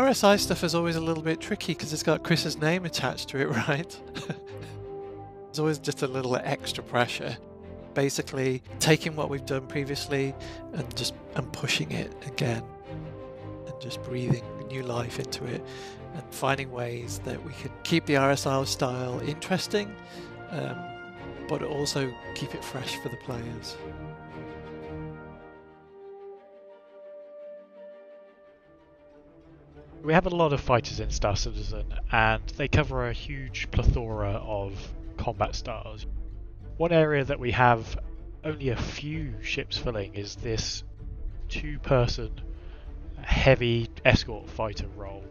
RSI stuff is always a little bit tricky because it's got Chris's name attached to it, right? There's always just a little extra pressure. Basically taking what we've done previously and pushing it again and just breathing new life into it and finding ways that we can keep the RSI style interesting, but also keep it fresh for the players. We have a lot of fighters in Star Citizen, and they cover a huge plethora of combat styles. One area that we have only a few ships filling is this two-person heavy escort fighter role.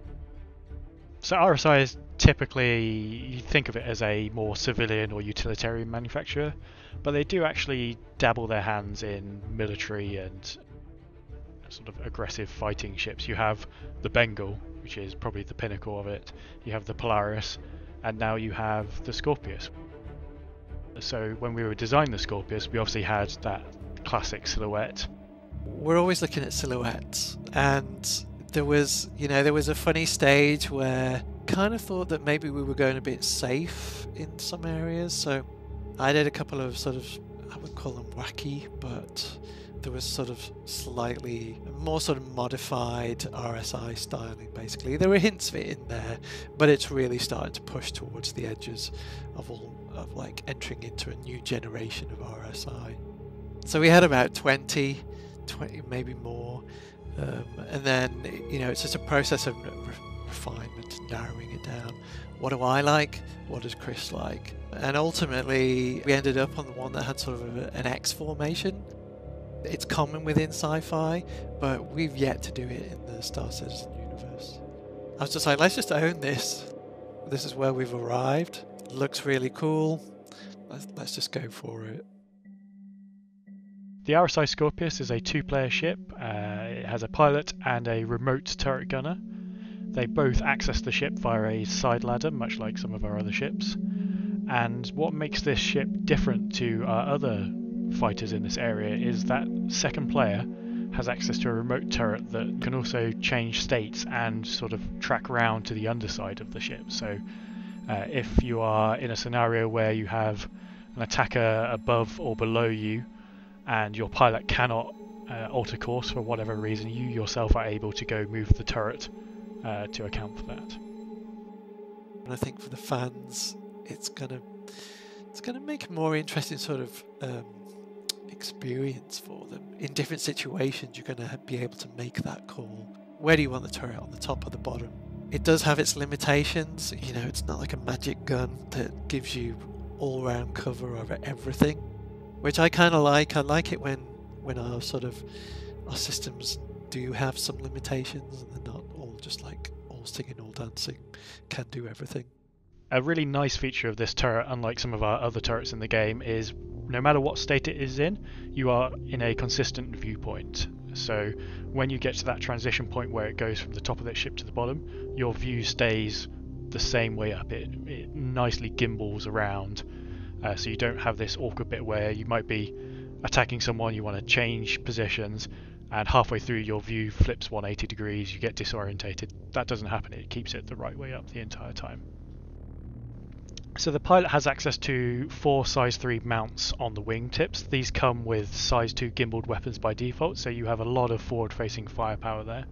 So RSI is typically, you think of it as a more civilian or utilitarian manufacturer, but they do actually dabble their hands in military and sort of aggressive fighting ships. You have the Bengal, which is probably the pinnacle of it. You have the Polaris, and now you have the Scorpius. So when we were designing the Scorpius, we obviously had that classic silhouette. We're always looking at silhouettes, and there was a funny stage where kind of thought that maybe we were going a bit safe in some areas. So I did a couple of sort of, I would call them wacky, but there was sort of slightly more sort of modified RSI styling. Basically, there were hints of it in there, but it's really starting to push towards the edges of like entering into a new generation of RSI. So we had about 20 maybe more, and then it's just a process of refinement, narrowing it down. What do I like? What does Chris like? And ultimately we ended up on the one that had sort of an X formation. It's common within sci-fi, but we've yet to do it in the Star Citizen universe. I was just like, let's just own this. This is where we've arrived. Looks really cool. Let's just go for it. The RSI Scorpius is a two-player ship. It has a pilot and a remote turret gunner. They both access the ship via a side ladder, much like some of our other ships. And what makes this ship different to our other fighters in this area is that second player has access to a remote turret that can also change states and sort of track round to the underside of the ship. So if you are in a scenario where you have an attacker above or below you and your pilot cannot alter course for whatever reason, you yourself are able to go move the turret to account for that. And I think for the fans, it's gonna make a more interesting sort of experience for them. In different situations, you're going to be able to make that call. Where do you want the turret, on the top or the bottom? It does have its limitations. It's not like a magic gun that gives you all-round cover over everything, which I kind of like. I like it when our systems do have some limitations and they're not all just like all singing, all dancing, can do everything. A really nice feature of this turret, unlike some of our other turrets in the game, is no matter what state it is in, you are in a consistent viewpoint. So when you get to that transition point where it goes from the top of that ship to the bottom, your view stays the same way up. It nicely gimbals around, so you don't have this awkward bit where you might be attacking someone, you want to change positions, and halfway through your view flips 180 degrees, you get disorientated. That doesn't happen. It keeps it the right way up the entire time. So the pilot has access to 4 size 3 mounts on the wingtips. These come with size 2 gimbaled weapons by default, so you have a lot of forward-facing firepower there.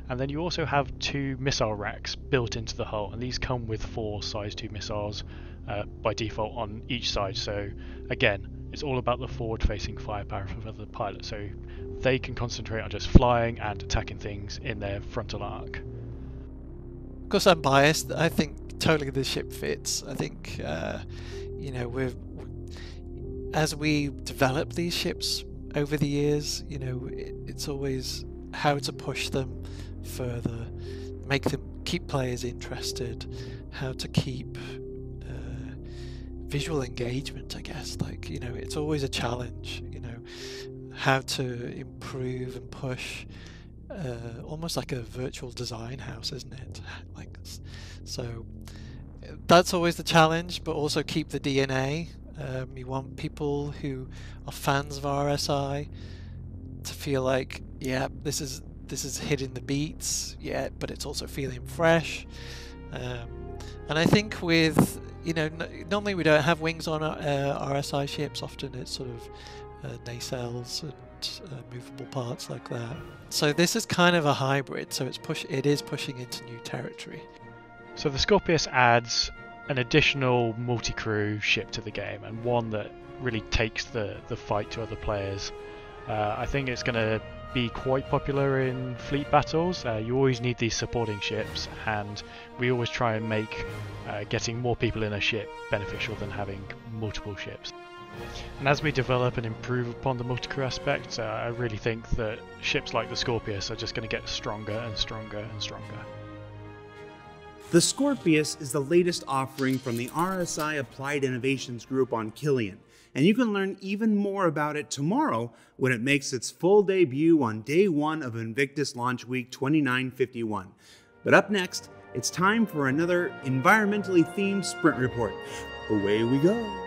And then you also have 2 missile racks built into the hull, and these come with 4 size 2 missiles by default on each side. So again, it's all about the forward-facing firepower for the pilot, so they can concentrate on just flying and attacking things in their frontal arc. Of course, I'm biased. I think totally the ship fits. I think as we develop these ships over the years, it's always how to push them further, keep players interested, how to keep visual engagement, I guess. It's always a challenge, how to improve and push, almost like a virtual design house, isn't it? So that's always the challenge, but also keep the DNA. You want people who are fans of RSI to feel like, yeah, this is this is hitting the beats yet, but it's also feeling fresh. And I think with, you know, normally we don't have wings on RSI ships. Often it's sort of nacelles and movable parts like that. So this is kind of a hybrid. So it is pushing into new territory. So the Scorpius adds an additional multi-crew ship to the game, and one that really takes the fight to other players. I think it's going to be quite popular in fleet battles. You always need these supporting ships, and we always try and make getting more people in a ship beneficial than having multiple ships. And as we develop and improve upon the multi-crew aspect, I really think that ships like the Scorpius are just going to get stronger and stronger and stronger. The Scorpius is the latest offering from the RSI Applied Innovations group on Killian, and you can learn even more about it tomorrow when it makes its full debut on day 1 of Invictus Launch Week 2951. But up next, it's time for another environmentally themed sprint report. Away we go.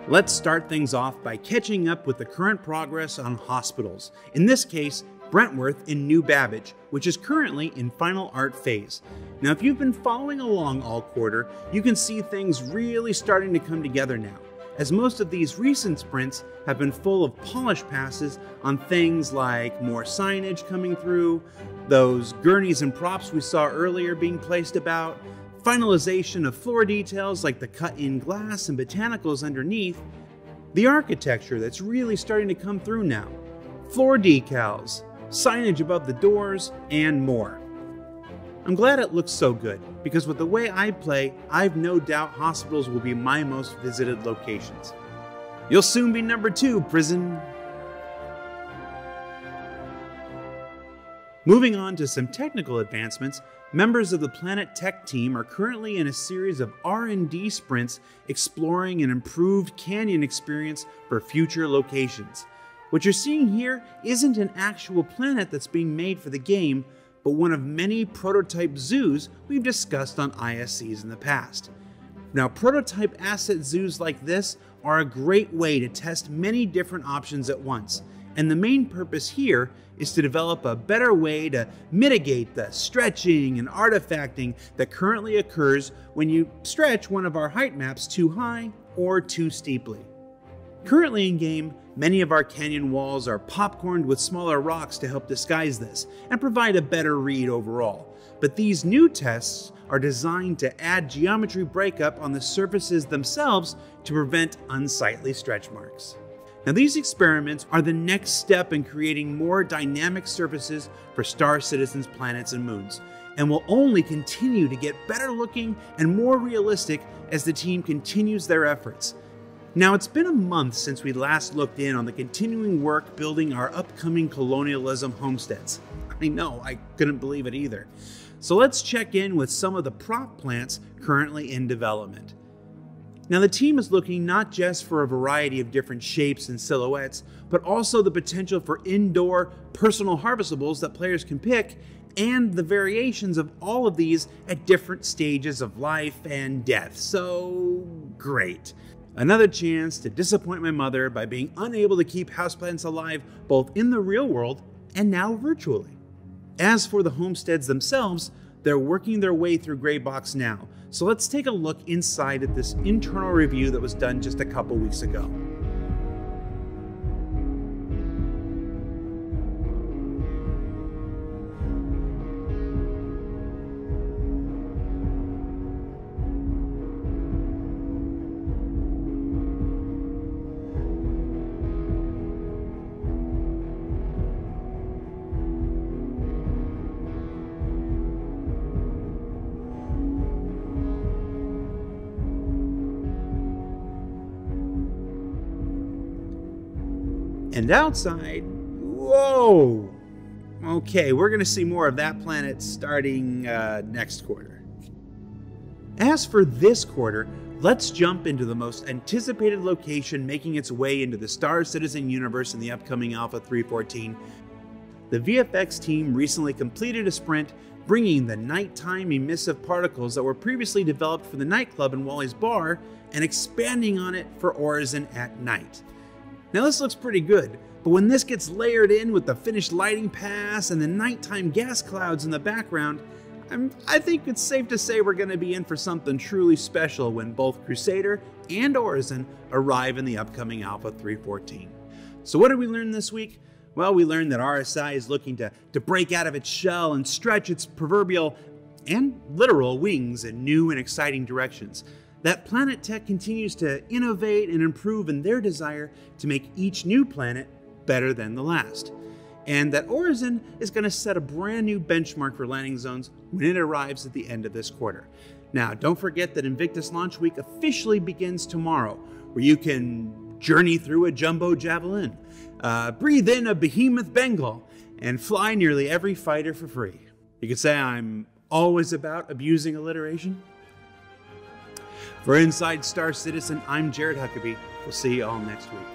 Let's start things off by catching up with the current progress on hospitals. In this case, Brentworth in New Babbage, which is currently in final art phase. Now, if you've been following along all quarter, you can see things really starting to come together now, as most of these recent sprints have been full of polish passes on things like more signage coming through, those gurneys and props we saw earlier being placed about, finalization of floor details like the cut-in glass and botanicals underneath, the architecture that's really starting to come through now, floor decals, signage above the doors, and more. I'm glad it looks so good, because with the way I play, I've no doubt hospitals will be my most visited locations. You'll soon be number 2, prison. Moving on to some technical advancements, members of the Planet Tech team are currently in a series of R&D sprints exploring an improved canyon experience for future locations. What you're seeing here isn't an actual planet that's being made for the game, but one of many prototype zoos we've discussed on ISCs in the past. Now, prototype asset zoos like this are a great way to test many different options at once, and the main purpose here is to develop a better way to mitigate the stretching and artifacting that currently occurs when you stretch one of our height maps too high or too steeply. Currently in game, many of our canyon walls are popcorned with smaller rocks to help disguise this and provide a better read overall. But these new tests are designed to add geometry breakup on the surfaces themselves to prevent unsightly stretch marks. Now, these experiments are the next step in creating more dynamic surfaces for Star Citizen's planets and moons, and will only continue to get better looking and more realistic as the team continues their efforts. Now, it's been a month since we last looked in on the continuing work building our upcoming colonialism homesteads. I know, I couldn't believe it either. So let's check in with some of the prop plants currently in development. Now, the team is looking not just for a variety of different shapes and silhouettes, but also the potential for indoor personal harvestables that players can pick, and the variations of all of these at different stages of life and death. So, great. Another chance to disappoint my mother by being unable to keep houseplants alive both in the real world and now virtually. As for the homesteads themselves, they're working their way through Greybox now, so let's take a look inside at this internal review that was done just a couple weeks ago. And outside, whoa! Okay, we're going to see more of that planet starting next quarter. As for this quarter, let's jump into the most anticipated location making its way into the Star Citizen universe in the upcoming Alpha 3.14. The VFX team recently completed a sprint bringing the nighttime emissive particles that were previously developed for the nightclub in Wally's Bar and expanding on it for Orison at night. Now this looks pretty good, but when this gets layered in with the finished lighting pass and the nighttime gas clouds in the background, I think it's safe to say we're going to be in for something truly special when both Crusader and Orison arrive in the upcoming Alpha 3.14. So what did we learn this week? Well, we learned that RSI is looking to break out of its shell and stretch its proverbial and literal wings in new and exciting directions. That Planet Tech continues to innovate and improve in their desire to make each new planet better than the last. And that Orison is going to set a brand new benchmark for landing zones when it arrives at the end of this quarter. Now, don't forget that Invictus Launch Week officially begins tomorrow, where you can journey through a jumbo javelin, breathe in a behemoth Bengal, and fly nearly every fighter for free. You could say I'm always about abusing alliteration. For Inside Star Citizen, I'm Jared Huckaby. We'll see you all next week.